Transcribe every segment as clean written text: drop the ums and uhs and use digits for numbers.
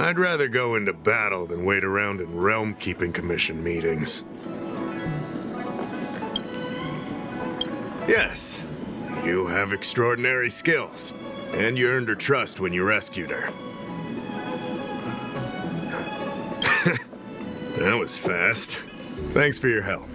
I'd rather go into battle than wait around in Realm-Keeping Commission meetings. Yes, you have extraordinary skills, and you earned her trust when you rescued her. That was fast. Thanks for your help.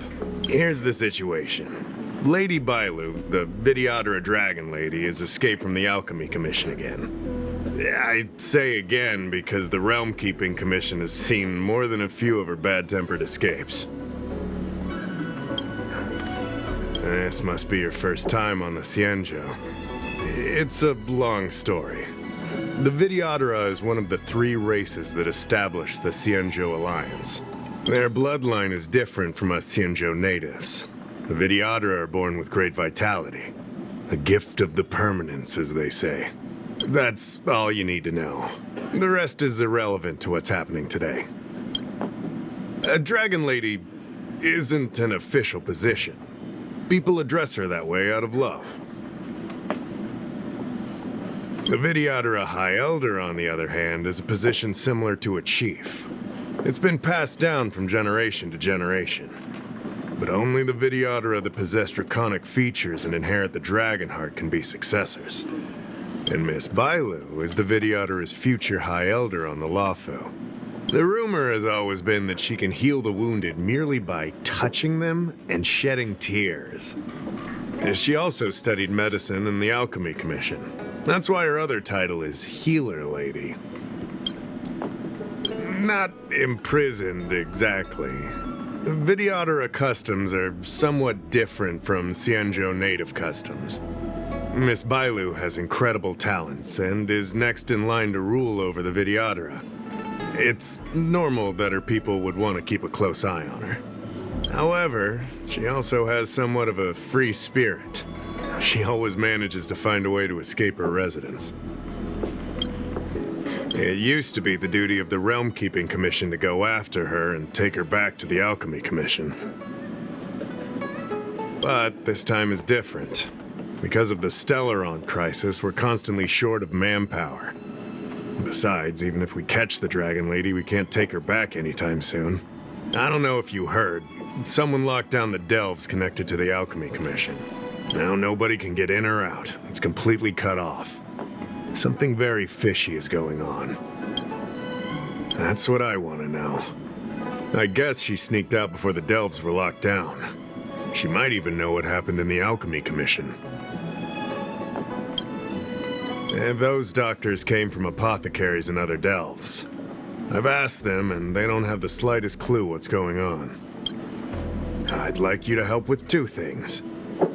Here's the situation. Lady Bailu, the Vidyadhara Dragon Lady, has escaped from the Alchemy Commission again. I say again because the Realm-Keeping Commission has seen more than a few of her bad-tempered escapes. This must be your first time on the Xianzhou. It's a long story. The Vidyadhara is one of the 3 races that established the Xianzhou Alliance. Their bloodline is different from us Xianzhou natives. The Vidyadhara are born with great vitality. A gift of the permanence, as they say. That's all you need to know. The rest is irrelevant to what's happening today. A Dragon Lady isn't an official position. People address her that way out of love. The Vidyadhara High Elder, on the other hand, is a position similar to a chief. It's been passed down from generation to generation. But only the Vidyadhara that possess draconic features and inherit the dragon heart can be successors. And Miss Bailu is the Vidyadhara's future High Elder on the Luofu. The rumor has always been that she can heal the wounded merely by touching them and shedding tears. She also studied medicine in the Alchemy Commission. That's why her other title is Healer Lady. Not imprisoned, exactly. Vidyadhara customs are somewhat different from Xianzhou native customs. Miss Bailu has incredible talents and is next in line to rule over the Vidyadhara. It's normal that her people would want to keep a close eye on her. However, she also has somewhat of a free spirit. She always manages to find a way to escape her residence. It used to be the duty of the Realm-Keeping Commission to go after her and take her back to the Alchemy Commission. But this time is different. Because of the Stellaron crisis, we're constantly short of manpower. Besides, even if we catch the Dragon Lady, we can't take her back anytime soon. I don't know if you heard, someone locked down the delves connected to the Alchemy Commission. Now nobody can get in or out. It's completely cut off. Something very fishy is going on. That's what I want to know. I guess she sneaked out before the delves were locked down. She might even know what happened in the Alchemy Commission. And those doctors came from apothecaries and other delves. I've asked them, and they don't have the slightest clue what's going on. I'd like you to help with 2 things.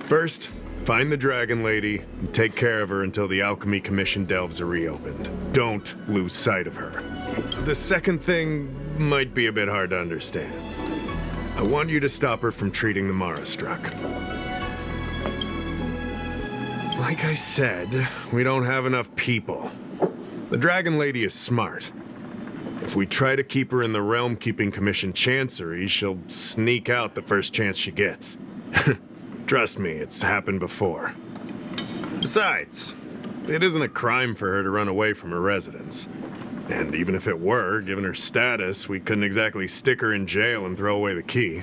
First, find the Dragon Lady and take care of her until the Alchemy Commission delves are reopened. Don't lose sight of her. The second thing might be a bit hard to understand. I want you to stop her from treating the Mara-struck. Like I said, we don't have enough people. The Dragon Lady is smart. If we try to keep her in the Realm-Keeping Commission Chancery, she'll sneak out the first chance she gets. Trust me, it's happened before. Besides, it isn't a crime for her to run away from her residence. And even if it were, given her status, we couldn't exactly stick her in jail and throw away the key.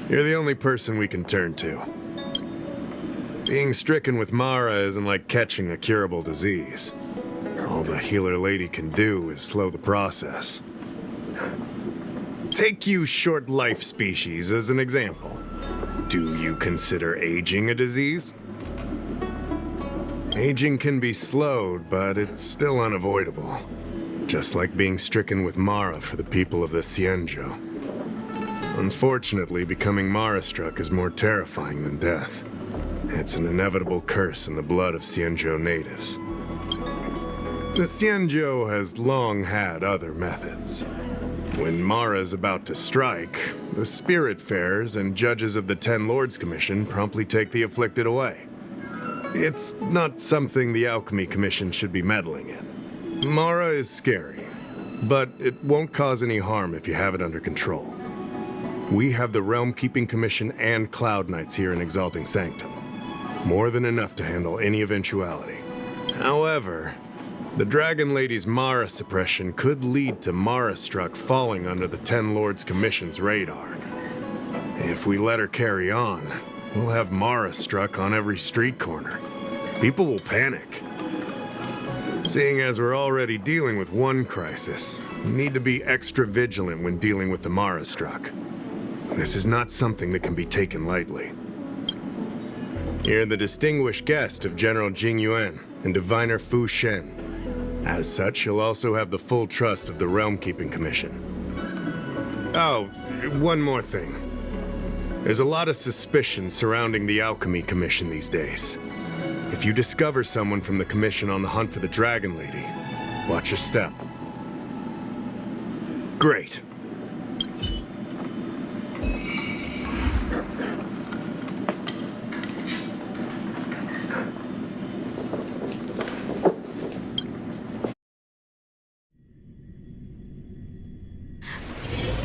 You're the only person we can turn to. Being stricken with Mara isn't like catching a curable disease. All the Healer Lady can do is slow the process. Take you short life species as an example. Do you consider aging a disease? Aging can be slowed, but it's still unavoidable. Just like being stricken with Mara for the people of the Xianzhou. Unfortunately, becoming Mara-struck is more terrifying than death. It's an inevitable curse in the blood of Xianzhou natives. The Xianzhou has long had other methods. When Mara is about to strike, the Spiritfarers and judges of the 10 Lords Commission promptly take the afflicted away. It's not something the Alchemy Commission should be meddling in. Mara is scary, but it won't cause any harm if you have it under control. We have the Realm-Keeping Commission and Cloud Knights here in Exalting Sanctum. More than enough to handle any eventuality. However, The Dragon Lady's Mara suppression could lead to Mara Struck falling under the Ten Lords Commission's radar. If we let her carry on, we'll have Mara Struck on every street corner. People will panic. Seeing as we're already dealing with one crisis, we need to be extra vigilant when dealing with the Mara Struck. This is not something that can be taken lightly. You're the distinguished guest of General Jing Yuan and Diviner Fu Shen. As such, you'll also have the full trust of the Realm Keeping Commission. Oh, one more thing. There's a lot of suspicion surrounding the Alchemy Commission these days. If you discover someone from the Commission on the hunt for the Dragon Lady, watch your step. Great.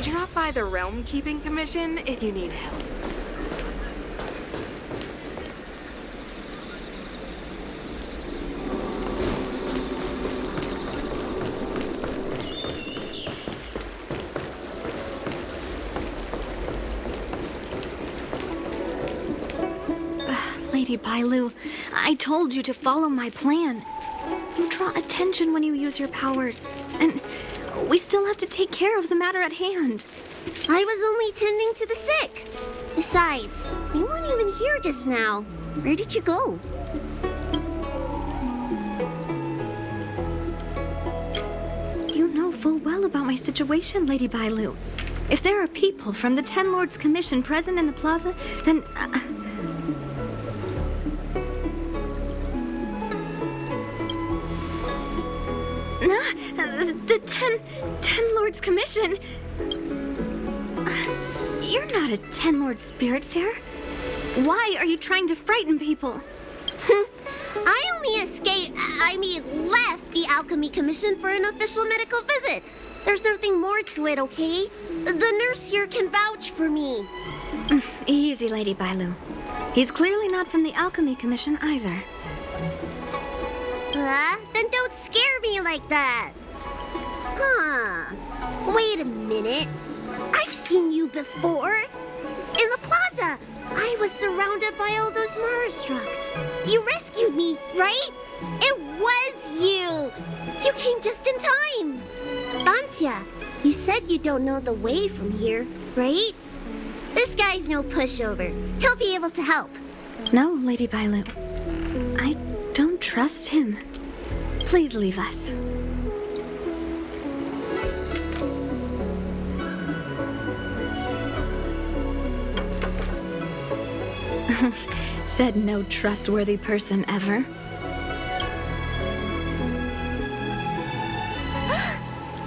Drop by the Realm Keeping Commission if you need help. Lady Bailu, I told you to follow my plan. You draw attention when you use your powers, and we still have to take care of the matter at hand. I was only tending to the sick. Besides, you weren't even here just now. Where did you go? You know full well about my situation, Lady Bailu. If there are people from the Ten Lords Commission present in the plaza, then... the Ten Lords Commission? You're not a Ten Lords Spiritfarer. Why are you trying to frighten people? I only left the Alchemy Commission for an official medical visit. There's nothing more to it, okay? The nurse here can vouch for me. Easy, Lady Bailu. He's clearly not from the Alchemy Commission either. Then don't scare me like that. Huh. Wait a minute. I've seen you before. In the plaza. I was surrounded by all those Mara Struck. You rescued me, right? It was you. You came just in time. Banxia, you said you don't know the way from here, right? This guy's no pushover. He'll be able to help. No, Lady Bailu. I don't trust him. Please leave us. Said no trustworthy person ever.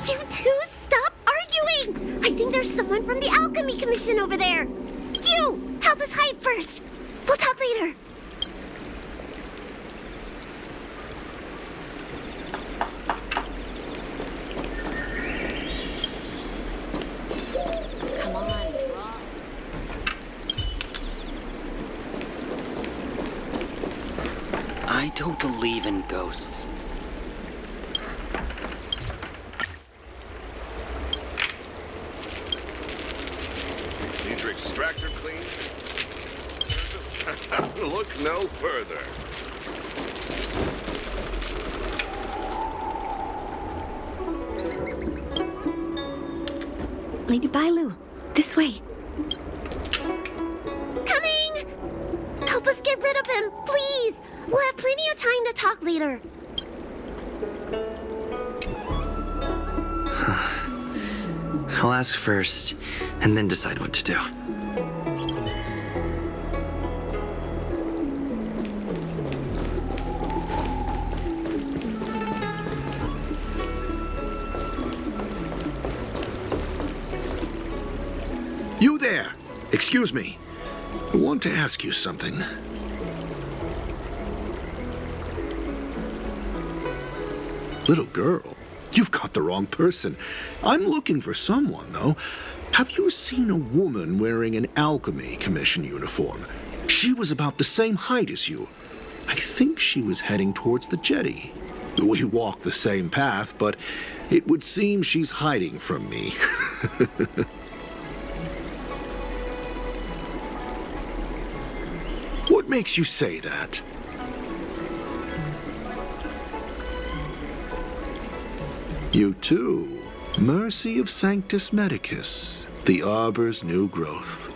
You two, stop arguing! I think there's someone from the Alchemy Commission over there. You, help us hide first. We'll talk later. I don't believe in ghosts. Need your extractor clean? Just look no further. Lady Bailu, this way. Coming! Help us get rid of him, please! We'll have plenty of time to talk later. I'll ask first, and then decide what to do. You there! Excuse me. I want to ask you something. Little girl, you've got the wrong person. I'm looking for someone, though. Have you seen a woman wearing an Alchemy Commission uniform? She was about the same height as you. I think she was heading towards the jetty. We walk the same path, but it would seem she's hiding from me. What makes you say that? You too. Mercy of Sanctus Medicus, the Arbor's new growth.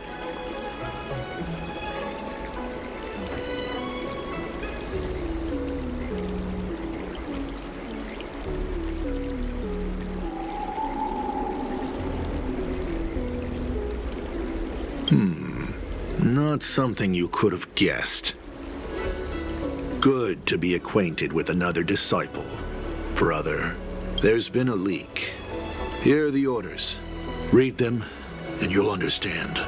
Not something you could have guessed. Good to be acquainted with another disciple. Brother, there's been a leak. Here are the orders. Read them, and you'll understand.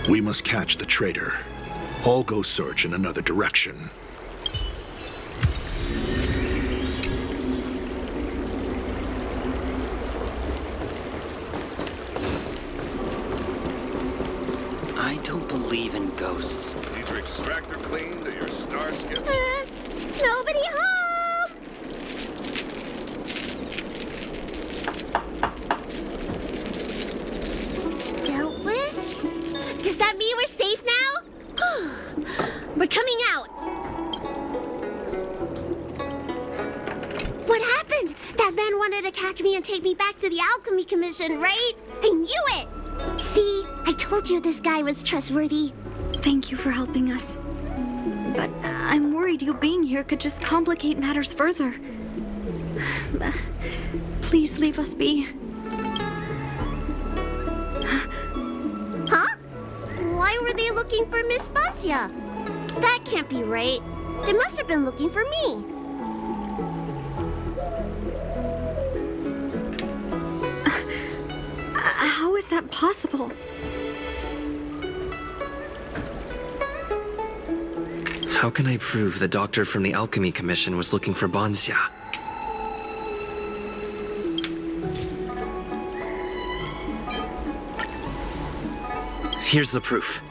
We must catch the traitor. All go search in another direction. I don't believe in ghosts. Need your extractor cleaned or your star skips? Nobody home! Dealt with? Does that mean we're safe now? We're coming out! What happened? That man wanted to catch me and take me back to the Alchemy Commission, right? I knew it! See, I told you this guy was trustworthy. Thank you for helping us. But I'm worried you being here could just complicate matters further. Please leave us be. Huh? Why were they looking for Miss Banxia? That can't be right. They must have been looking for me. How is that possible? How can I prove the doctor from the Alchemy Commission was looking for Banxia? Here's the proof.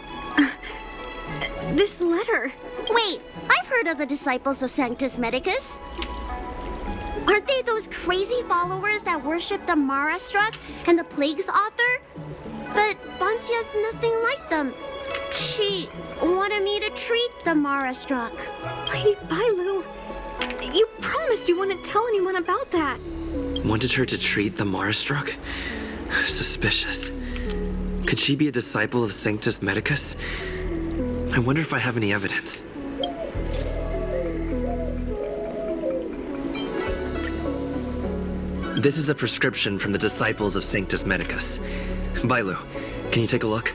This letter. Wait, I've heard of the disciples of Sanctus Medicus. Aren't they those crazy followers that worship the Mara Struck and the Plague's author? But Banxia's nothing like them. She wanted me to treat the Mara Struck. Lady Bailu, you promised you wouldn't tell anyone about that. Wanted her to treat the Marastruck? Suspicious. Could she be a disciple of Sanctus Medicus? I wonder if I have any evidence. This is a prescription from the disciples of Sanctus Medicus. Bailu, can you take a look?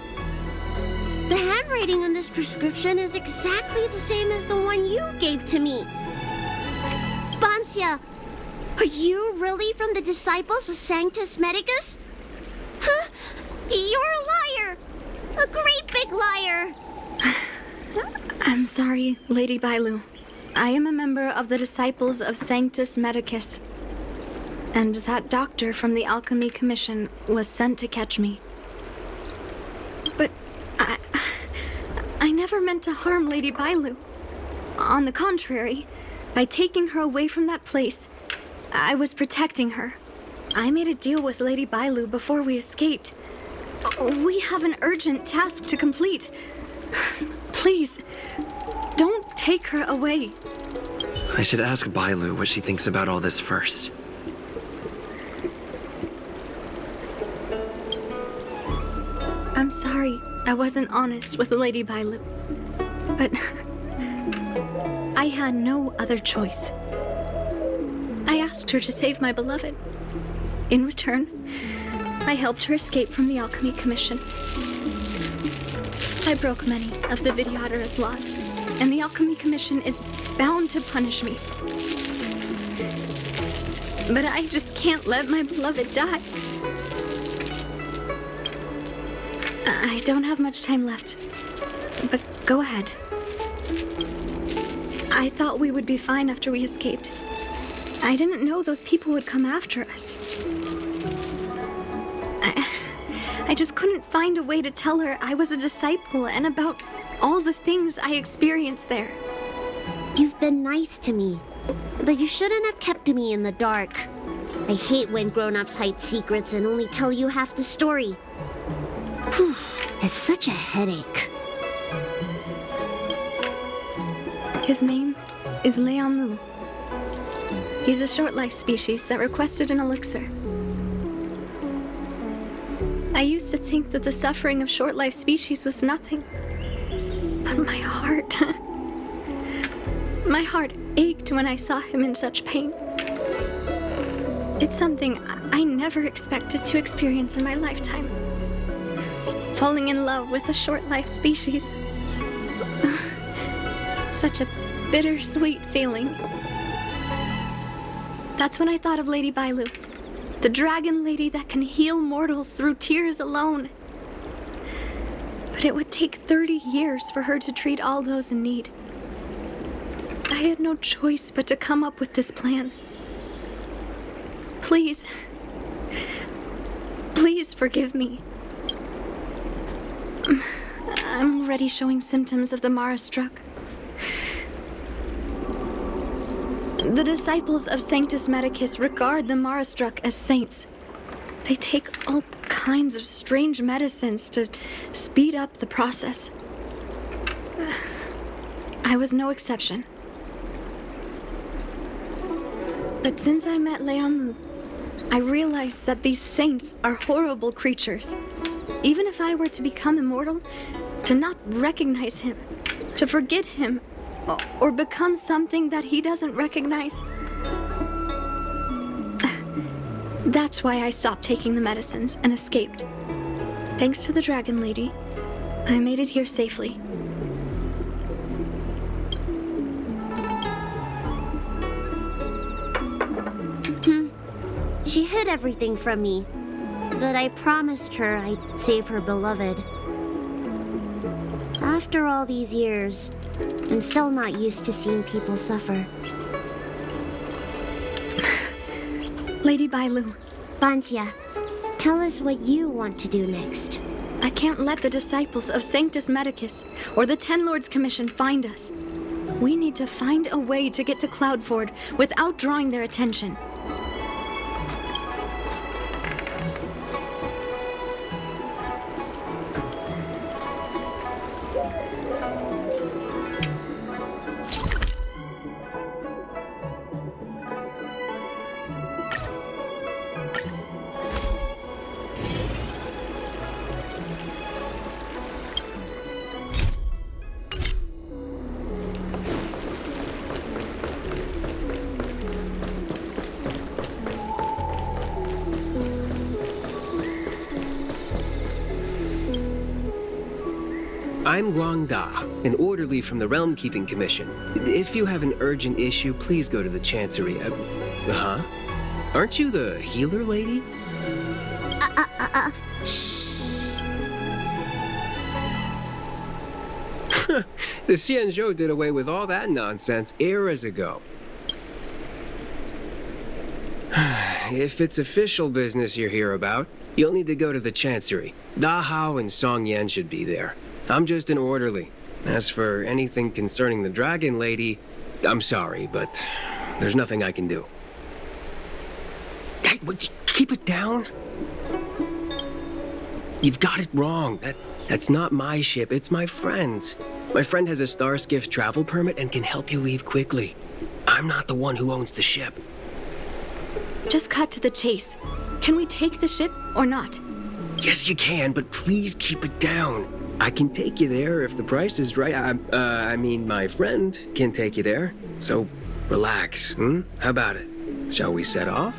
The handwriting on this prescription is exactly the same as the one you gave to me. Banxia, are you really from the disciples of Sanctus Medicus? Huh? You're a liar! A great big liar! I'm sorry, Lady Bailu. I am a member of the Disciples of Sanctus Medicus. And that doctor from the Alchemy Commission was sent to catch me. But I never meant to harm Lady Bailu. On the contrary, by taking her away from that place, I was protecting her. I made a deal with Lady Bailu before we escaped. We have an urgent task to complete. Please, don't take her away. I should ask Bailu what she thinks about all this first. I'm sorry I wasn't honest with Lady Bailu, but I had no other choice. I asked her to save my beloved. In return, I helped her escape from the Alchemy Commission. I broke many of the Vidyadhara's laws, and the Alchemy Commission is bound to punish me. But I just can't let my beloved die. I don't have much time left, but go ahead. I thought we would be fine after we escaped. I didn't know those people would come after us. I just couldn't find a way to tell her I was a disciple and about all the things I experienced there. You've been nice to me, But you shouldn't have kept me in the dark. I hate when grown-ups hide secrets and only tell you half the story. Whew, it's such a headache. His name is Liang. He's a short-life species that requested an elixir. I used to think that the suffering of short-life species was nothing. But my heart... my heart ached when I saw him in such pain. It's something I never expected to experience in my lifetime. Falling in love with a short-life species. Such a bittersweet feeling. That's when I thought of Lady Bailu, the dragon lady that can heal mortals through tears alone. But it would take 30 years for her to treat all those in need. I had no choice but to come up with this plan. Please, please forgive me. I'm already showing symptoms of the Mara struck. The disciples of Sanctus Medicus regard the Marastruck as saints. They take all kinds of strange medicines to speed up the process. I was no exception. But since I met Liang, I realized that these saints are horrible creatures. Even if I were to become immortal, to not recognize him, to forget him, or become something that he doesn't recognize. That's why I stopped taking the medicines and escaped. Thanks to the Dragon Lady, I made it here safely. She hid everything from me, but I promised her I'd save her beloved. After all these years, I'm still not used to seeing people suffer. Lady Bailu. Banxia, tell us what you want to do next. I can't let the disciples of Sanctus Medicus or the Ten Lords Commission find us. We need to find a way to get to Cloudford without drawing their attention. I'm Guang Da, an orderly from the Realm Keeping Commission. If you have an urgent issue, please go to the Chancery. Huh? Aren't you the healer lady? Shh. The Xianzhou did away with all that nonsense eras ago. If it's official business you're here about, you'll need to go to the Chancery. Da Hao and Song Yan should be there. I'm just an orderly. As for anything concerning the Dragon Lady, I'm sorry, but there's nothing I can do. Hey, keep it down. You've got it wrong. That's not my ship, it's my friend's. My friend has a star skiff travel permit and can help you leave quickly. I'm not the one who owns the ship. Just cut to the chase. Can we take the ship or not? Yes, you can, but please keep it down. I can take you there if the price is right. I mean, my friend can take you there. So, relax, How about it? Shall we set off?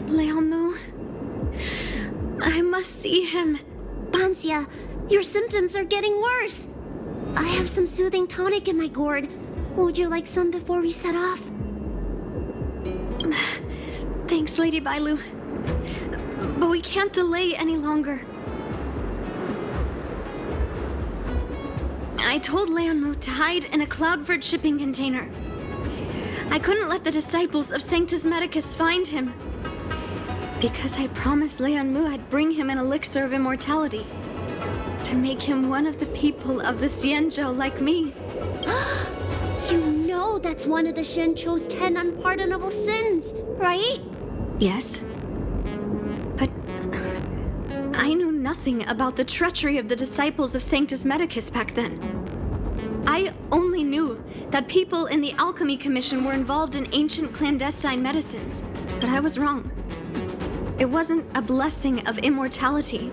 Liang, I must see him. Banxia, your symptoms are getting worse. I have some soothing tonic in my gourd. Would you like some before we set off? Thanks, Lady Bailu. But we can't delay any longer. I told Liang to hide in a Cloudford shipping container. I couldn't let the disciples of Sanctus Medicus find him. Because I promised Lianmu I'd bring him an elixir of immortality. To make him one of the people of the Xianzhou like me. You know that's one of the Xianzhou's 10 unpardonable sins, right? Yes. But I knew nothing about the treachery of the disciples of Sanctus Medicus back then. I only knew that people in the Alchemy Commission were involved in ancient clandestine medicines. But I was wrong. It wasn't a blessing of immortality.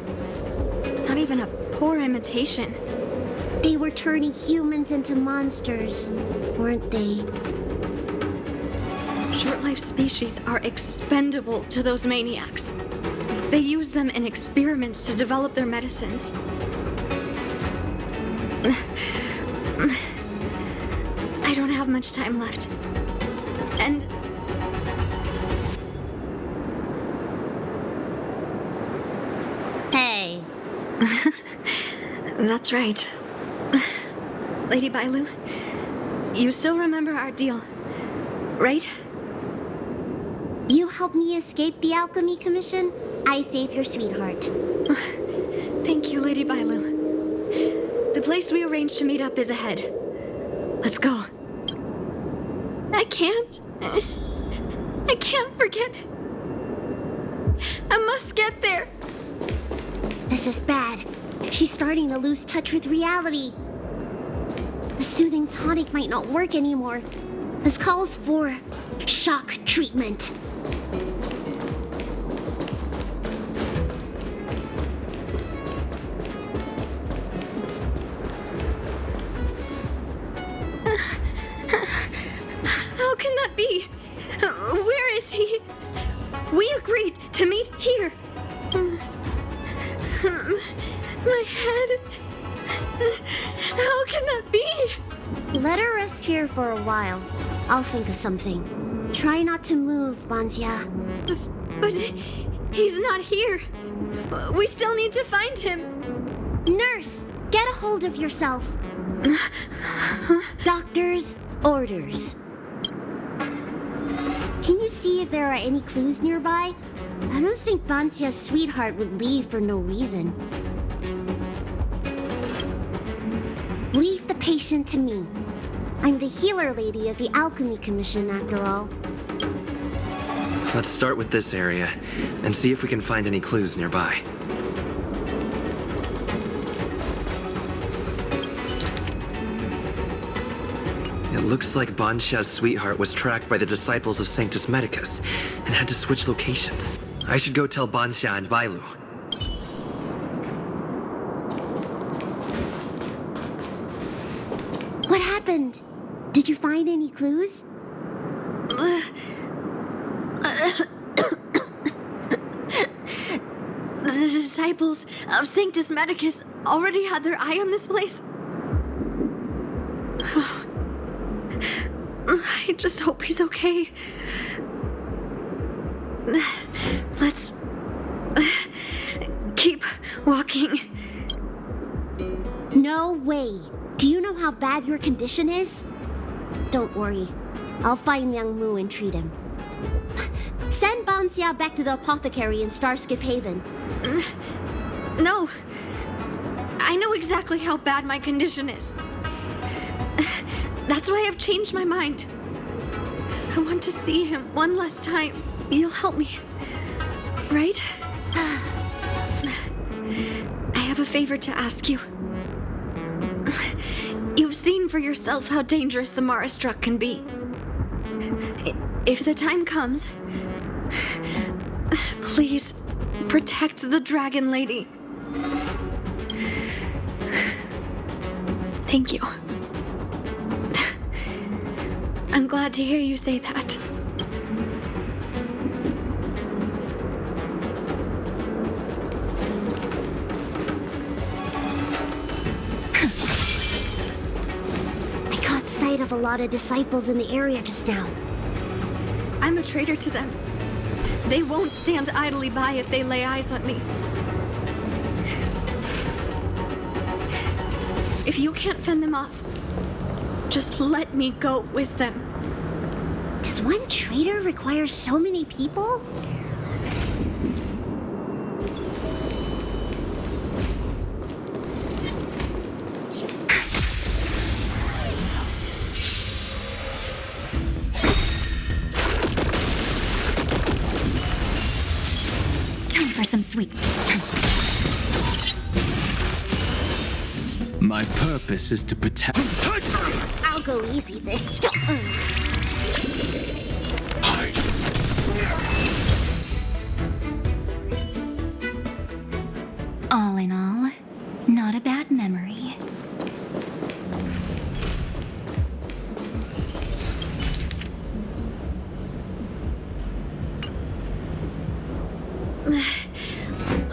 Not even a poor imitation. They were turning humans into monsters, weren't they? Short-life species are expendable to those maniacs. They use them in experiments to develop their medicines. I don't have much time left. And... Hey. That's right. Lady Bailu, you still remember our deal, right? You helped me escape the Alchemy Commission? I saved your sweetheart. Thank you, Lady Bailu. The place we arranged to meet up is ahead. Let's go. I can't. I can't forget. I must get there. This is bad. She's starting to lose touch with reality. The soothing tonic might not work anymore. This calls for shock treatment. How can that be? Where is he? We agreed to meet here. My head. How can that be? Let her rest here for a while. I'll think of something. Try not to move, Banxia. But he's not here. We still need to find him. Nurse, get a hold of yourself. Doctor's orders. Can you see if there are any clues nearby? I don't think Banxia's sweetheart would leave for no reason. Leave the patient to me. I'm the healer lady of the Alchemy Commission, after all. Let's start with this area and see if we can find any clues nearby. It looks like Banxia's sweetheart was tracked by the disciples of Sanctus Medicus and had to switch locations. I should go tell Banxia and Bailu. What happened? Did you find any clues? The disciples of Sanctus Medicus already had their eye on this place. I just hope he's okay. Let's keep walking. No way. Do you know how bad your condition is? Don't worry. I'll find Young Mu and treat him. Send Banxia back to the apothecary in Starskip Haven. No. I know exactly how bad my condition is. That's why I've changed my mind. I want to see him one last time. You'll help me, right? I have a favor to ask you. You've seen for yourself how dangerous the Mara Struck can be. If the time comes, please protect the Dragon Lady. Thank you. I'm glad to hear you say that. I caught sight of a lot of disciples in the area just now. I'm a traitor to them. They won't stand idly by if they lay eyes on me. If you can't fend them off, just let me go with them. Does one traitor require so many people? sweet. My purpose is to protect. I'll go easy this time. Hide. All in all, not a bad memory.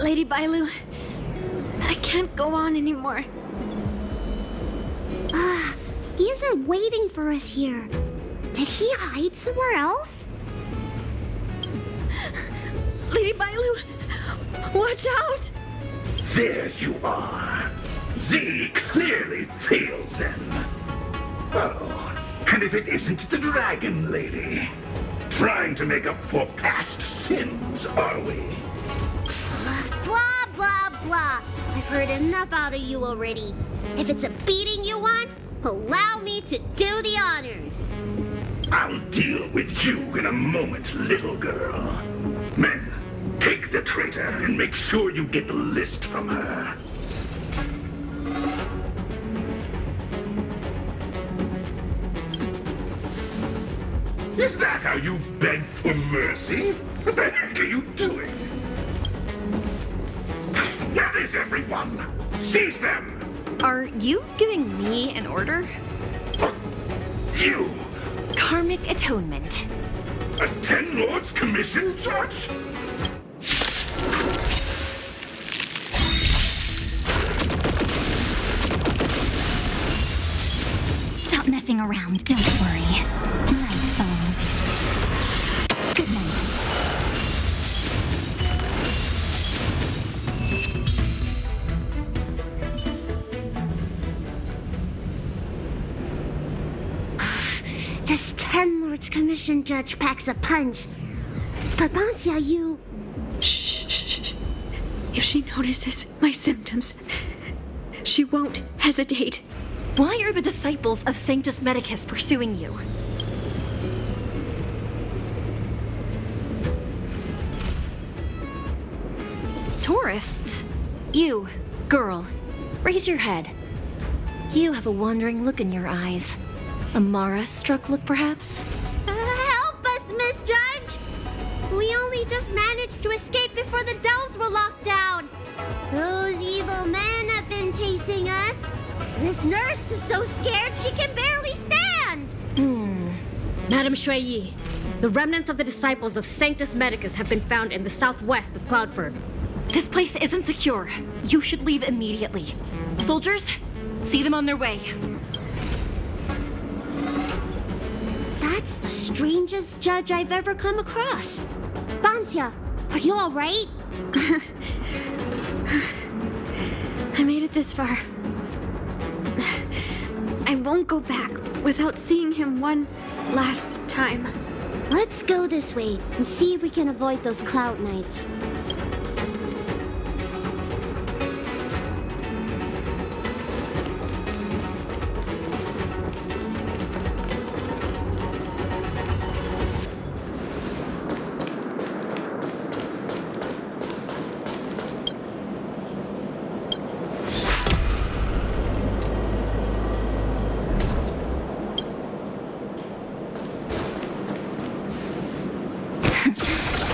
Lady Bailu, I can't go on anymore. He isn't waiting for us here. Did he hide somewhere else? Lady Bailu, watch out! There you are. Z clearly failed them. Oh, and if it isn't the Dragon Lady. Trying to make up for past sins, are we? Blah, blah, blah. I've heard enough out of you already. If it's a beating you want, allow me to do the honors. I'll deal with you in a moment, little girl. Men, take the traitor and make sure you get the list from her. Is that how you beg for mercy? What the heck are you doing? Where is everyone? Seize them! Are you giving me an order? You! Karmic atonement. A Ten Lords Commission judge? Stop messing around, don't worry. Night falls. Good night. This Ten Lords Commission judge packs a punch. But Banxia, you... Shh. If she notices my symptoms, she won't hesitate. Why are the disciples of Sanctus Medicus pursuing you? Tourists? You, girl, raise your head. You have a wandering look in your eyes. A Mara-struck look, perhaps? help us, Miss Judge! We only just managed to escape before the dells were locked down. Those evil men have been chasing us. This nurse is so scared she can barely stand. Madame Shui, the remnants of the disciples of Sanctus Medicus have been found in the southwest of Cloudford. This place isn't secure. You should leave immediately. Soldiers, see them on their way. That's the strangest judge I've ever come across. Banxia, are you all right? I made it this far. I won't go back without seeing him one last time. Let's go this way and see if we can avoid those cloud knights.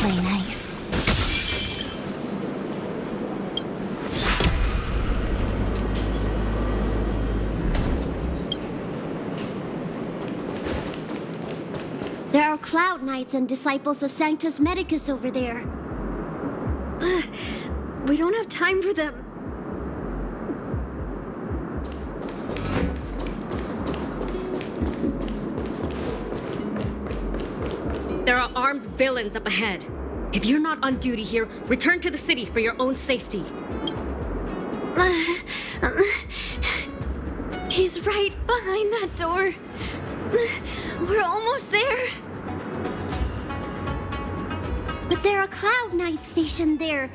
Play nice. There are cloud knights and disciples of Sanctus Medicus over there. We don't have time for them. There are armed villains up ahead. If you're not on duty here, return to the city for your own safety. He's right behind that door. We're almost there. But there are cloud knights stationed there.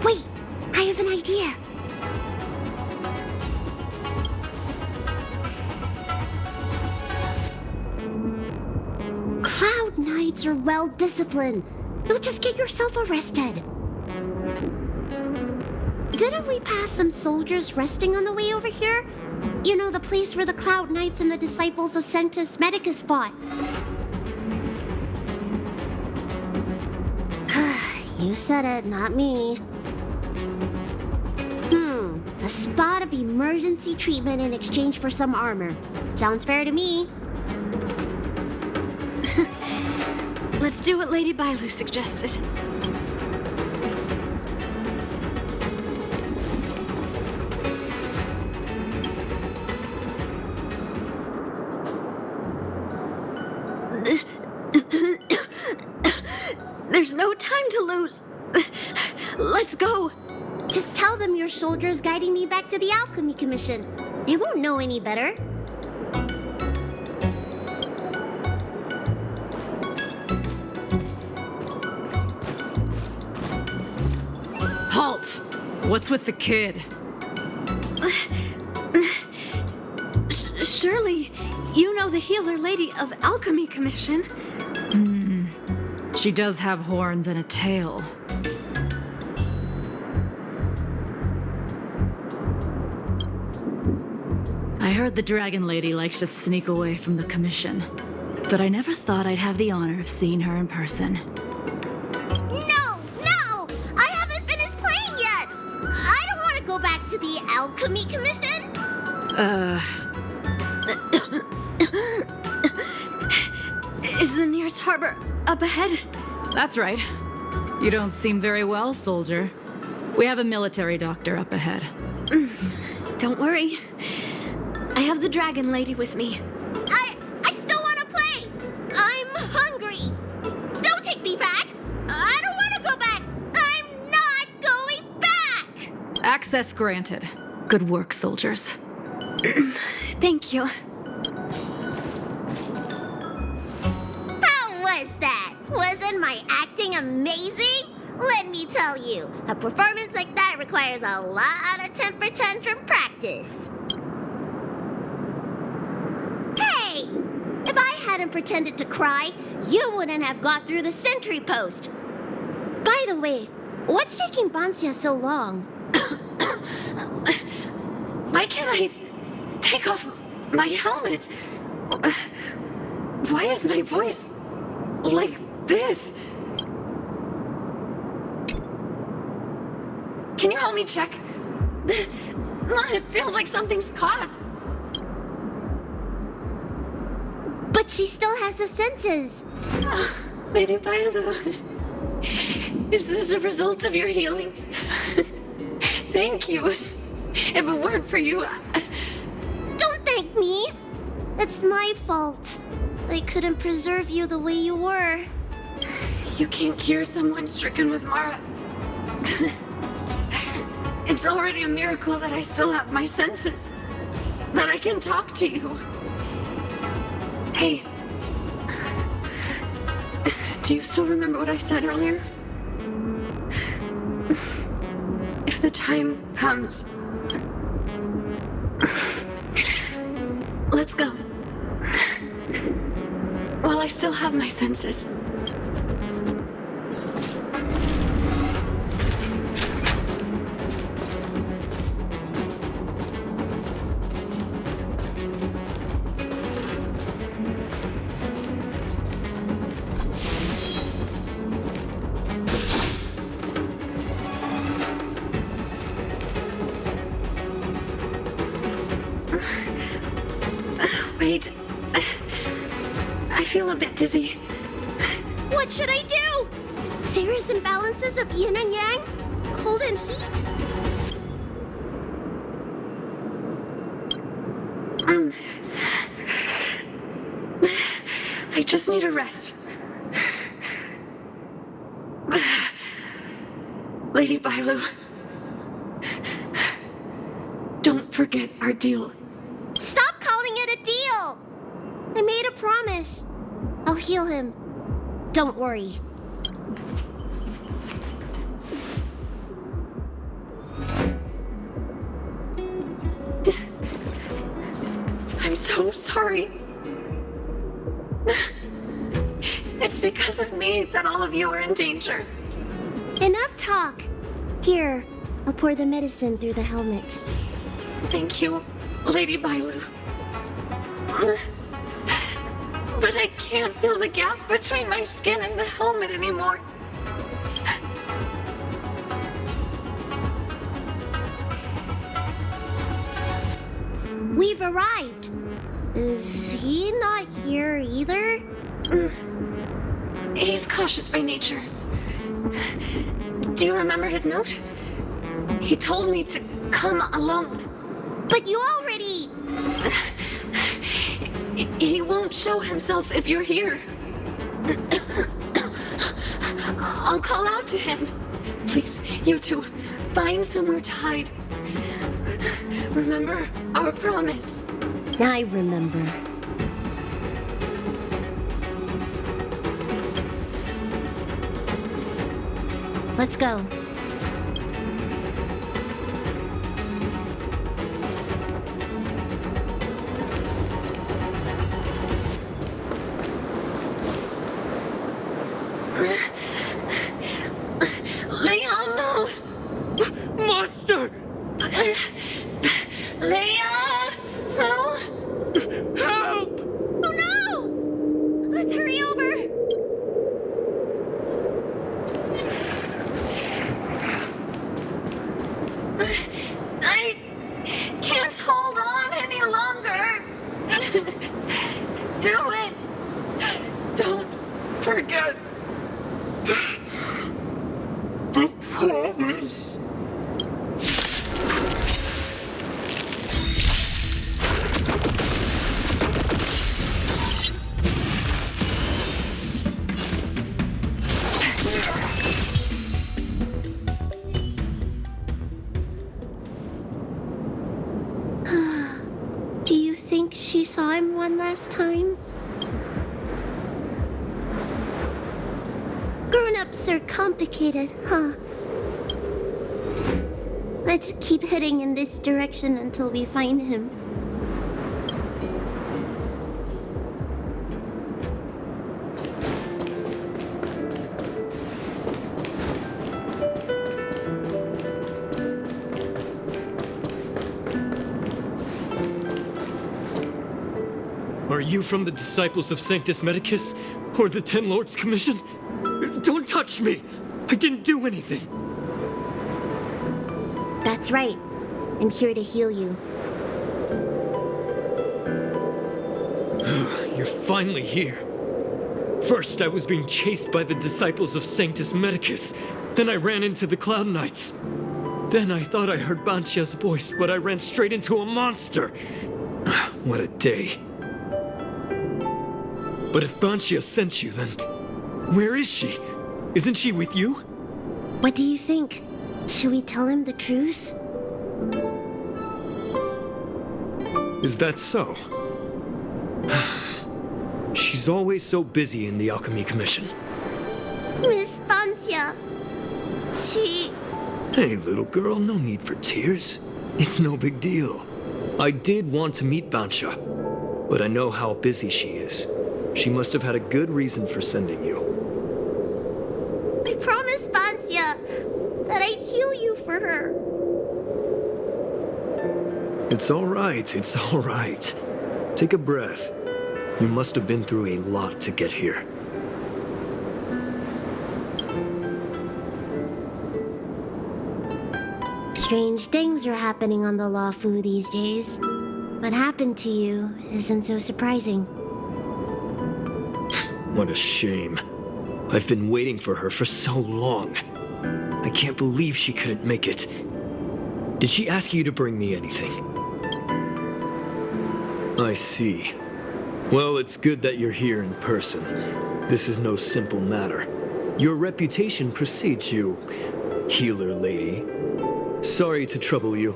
Wait, I have an idea. Cloud knights are well disciplined. You'll just get yourself arrested. Didn't we pass some soldiers resting on the way over here? You know, the place where the Cloud Knights and the disciples of Sanctus Medicus fought. You said it, not me. A spot of emergency treatment in exchange for some armor. Sounds fair to me. Let's do what Lady Bailu suggested. There's no time to lose. Let's go. Just tell them your soldier's guiding me back to the Alchemy Commission. They won't know any better. Halt! What's with the kid? Surely, you know the healer lady of Alchemy Commission. She does have horns and a tail. I heard the Dragon Lady likes to sneak away from the Commission, but I never thought I'd have the honor of seeing her in person. No! No! I haven't finished playing yet! I don't want to go back to the Alchemy Commission! Is the nearest harbor up ahead? That's right. You don't seem very well, soldier. We have a military doctor up ahead. Don't worry. I have the Dragon Lady with me. I still want to play! I'm hungry! Don't take me back! I don't want to go back! I'm not going back! Access granted. Good work, soldiers. Thank you. How was that? Wasn't my acting amazing? Let me tell you, a performance like that requires a lot of temper tantrum practice. Hey! If I hadn't pretended to cry, you wouldn't have got through the sentry post. By the way, what's taking Banxia so long? Why can't I take off my helmet? Why is my voice like this? Can you help me check? It feels like something's caught. But she still has the senses. Lady Bailu, is this a result of your healing? Thank you. If it weren't for you, Don't thank me. It's my fault. I couldn't preserve you the way you were. You can't cure someone stricken with Mara. It's already a miracle that I still have my senses. That I can talk to you. Hey. Do you still remember what I said earlier? If the time comes, let's go. While I still have my senses. Wait. I feel a bit dizzy. What should I do? Serious imbalances of yin and yang? Cold and heat? I just need a rest. Lady Bailu, don't forget our deal. Stop calling it a deal! I made a promise. I'll heal him. Don't worry. I'm so sorry. It's because of me that all of you are in danger. Enough talk. Here, I'll pour the medicine through the helmet. Thank you, Lady Bailu. But I can't feel the gap between my skin and the helmet anymore. We've arrived. Is he not here either? He's cautious by nature. Do you remember his note? He told me to come alone. But you already... He won't show himself if you're here. I'll call out to him. Please, you two, find somewhere to hide. Remember our promise. I remember. Let's go. Leon, no! Monster! Leon, no! Help! Oh no! Let's hurry over! I can't hold on any longer. Do it. Don't forget The promise. Do you think she saw him one last time? Grown-ups are complicated, huh? Let's keep heading in this direction until we find him. Are you from the Disciples of Sanctus Medicus? Or the Ten Lords Commission? Don't touch me! I didn't do anything! That's right. I'm here to heal you. You're finally here. First, I was being chased by the Disciples of Sanctus Medicus. Then I ran into the Cloud Knights. Then I thought I heard Banxia's voice, but I ran straight into a monster. What a day. But if Banxia sent you, then where is she? Isn't she with you? What do you think? Should we tell him the truth? Is that so? She's always so busy in the Alchemy Commission. Miss Banxia, she... Hey, little girl, no need for tears. It's no big deal. I did want to meet Banxia, but I know how busy she is. She must have had a good reason for sending you. I promised Banxia that I'd heal you for her. It's all right. Take a breath. You must have been through a lot to get here. Strange things are happening on the Luofu these days. What happened to you isn't so surprising. What a shame. I've been waiting for her for so long. I can't believe she couldn't make it. Did she ask you to bring me anything? I see. Well, it's good that you're here in person. This is no simple matter. Your reputation precedes you, healer lady. Sorry to trouble you.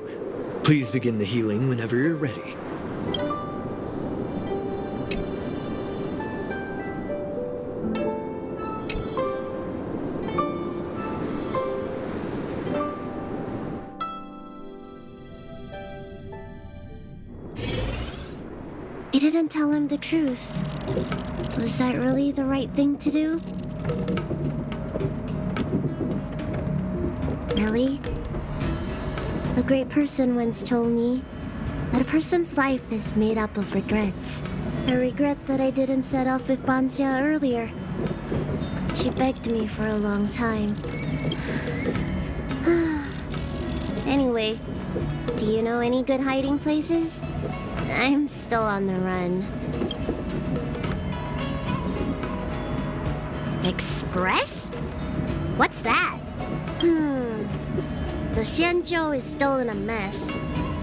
Please begin the healing whenever you're ready. You didn't tell him the truth. Was that really the right thing to do? Really? A great person once told me that a person's life is made up of regrets. I regret that I didn't set off with Banxia earlier. She begged me for a long time. Anyway, do you know any good hiding places? I'm still on the run. Express? What's that? The Xianzhou is still in a mess.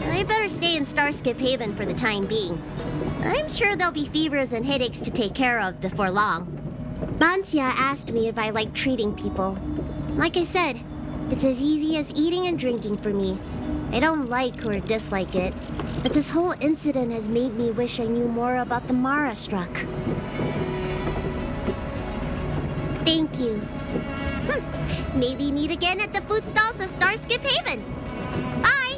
I better stay in Starskip Haven for the time being. I'm sure there'll be fevers and headaches to take care of before long. Banxia asked me if I like treating people. Like I said, it's as easy as eating and drinking for me. I don't like or dislike it, but this whole incident has made me wish I knew more about the Mara struck. Thank you. Maybe meet again at the food stalls of Starskip Haven. Bye!